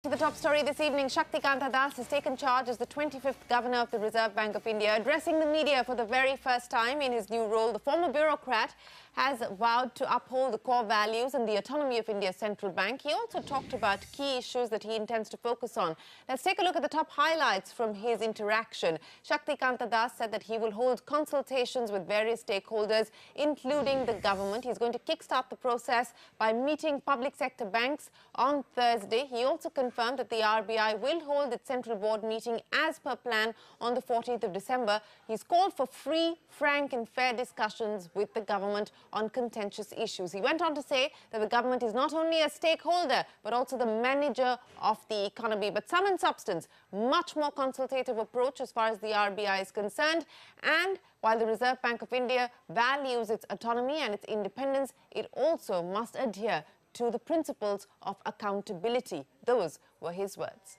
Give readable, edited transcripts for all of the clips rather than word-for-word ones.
To the top story this evening, Shaktikanta has taken charge as the 25th Governor of the Reserve Bank of India. Addressing the media for the very first time in his new role, the former bureaucrat has vowed to uphold the core values and the autonomy of India's central bank. He also talked about key issues that he intends to focus on. Let's take a look at the top highlights from his interaction. Shaktikanta said that he will hold consultations with various stakeholders, including the government. He's going to kickstart the process by meeting public sector banks on Thursday. He also confirmed that the RBI will hold its central board meeting as per plan on the 14th of December. He's called for free, frank and fair discussions with the government on contentious issues. He went on to say that the government is not only a stakeholder but also the manager of the economy. But sum and substance, much more consultative approach as far as the RBI is concerned. And while the Reserve Bank of India values its autonomy and its independence, it also must adhere to the principles of accountability. Those were his words.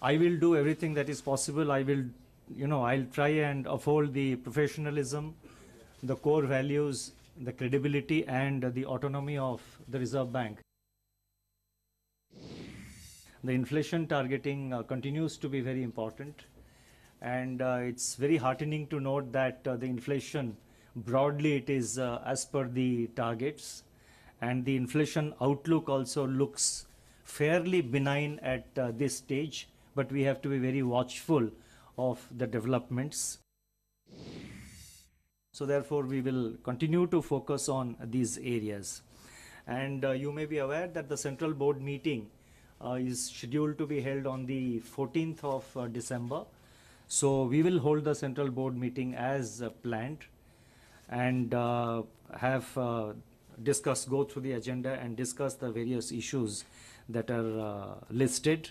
I will do everything that is possible. I'll try and uphold the professionalism, the core values, the credibility and the autonomy of the Reserve Bank. The inflation targeting continues to be very important, and it's very heartening to note that the inflation broadly it is as per the targets, and the inflation outlook also looks fairly benign at this stage, but we have to be very watchful of the developments. So therefore we will continue to focus on these areas. And you may be aware that the central board meeting is scheduled to be held on the 14th of December. So we will hold the central board meeting as planned and go through the agenda and discuss the various issues that are listed.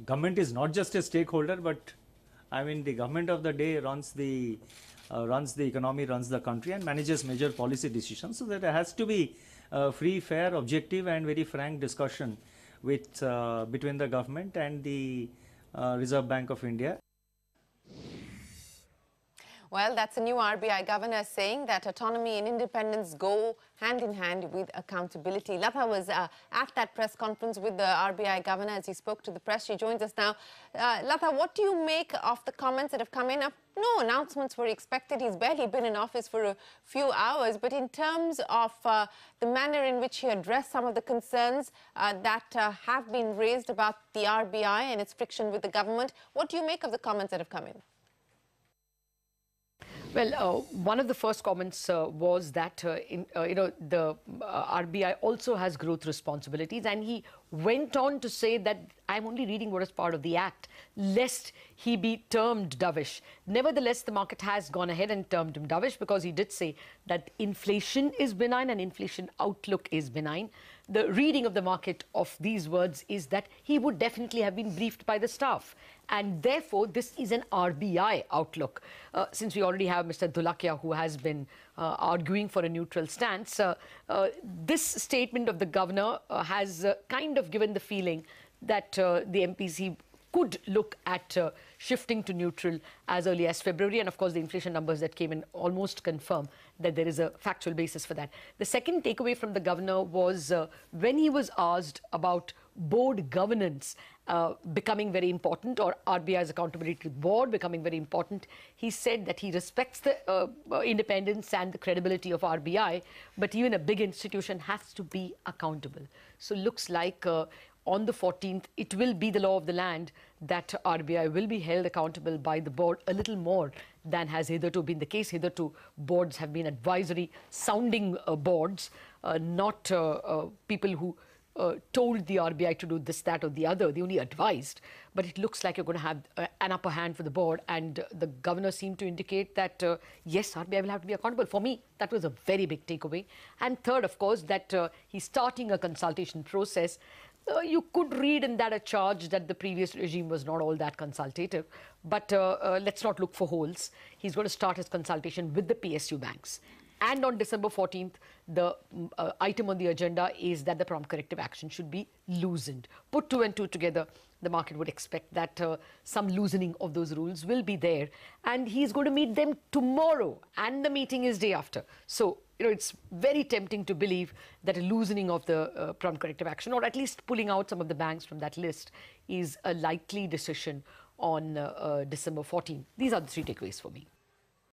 Government is not just a stakeholder, but the government of the day runs the economy, runs the country and manages major policy decisions. So there has to be free, fair, objective and very frank discussion with between the government and the Reserve Bank of India. Well, that's a new RBI governor saying that autonomy and independence go hand in hand with accountability. Latha was at that press conference with the RBI governor as he spoke to the press. She joins us now. Latha, what do you make of the comments that have come in? No announcements were expected. He's barely been in office for a few hours. But in terms of the manner in which he addressed some of the concerns that have been raised about the RBI and its friction with the government, what do you make of the comments that have come in? Well, one of the first comments was that, the RBI also has growth responsibilities, and he went on to say that I'm only reading what is part of the Act, lest he be termed dovish. Nevertheless, the market has gone ahead and termed him dovish because he did say that inflation is benign and inflation outlook is benign. The reading of the market of these words is that he would definitely have been briefed by the staff. And therefore, this is an RBI outlook. Since we already have Mr. Dholakia, who has been arguing for a neutral stance, this statement of the governor has kind of given the feeling that the MPC could look at shifting to neutral as early as February. And of course, the inflation numbers that came in almost confirm that there is a factual basis for that. The second takeaway from the governor was when he was asked about board governance becoming very important, or RBI's accountability to the board becoming very important, he said that he respects the independence and the credibility of RBI, but even a big institution has to be accountable. So looks like on the 14th, it will be the law of the land that RBI will be held accountable by the board a little more than has hitherto been the case. Hitherto, boards have been advisory sounding boards, not people who told the RBI to do this, that or the other. They only advised. But it looks like you're going to have an upper hand for the board. And the governor seemed to indicate that, yes, RBI will have to be accountable. For me, that was a very big takeaway. And third, of course, that he's starting a consultation process. You could read in that a charge that the previous regime was not all that consultative. But let's not look for holes. He's going to start his consultation with the PSU banks. And on December 14th, the item on the agenda is that the prompt corrective action should be loosened. Put two and two together, the market would expect that some loosening of those rules will be there. And he's going to meet them tomorrow, and the meeting is day after. So it's very tempting to believe that a loosening of the prompt corrective action, or at least pulling out some of the banks from that list, is a likely decision on December 14. These are the three takeaways for me.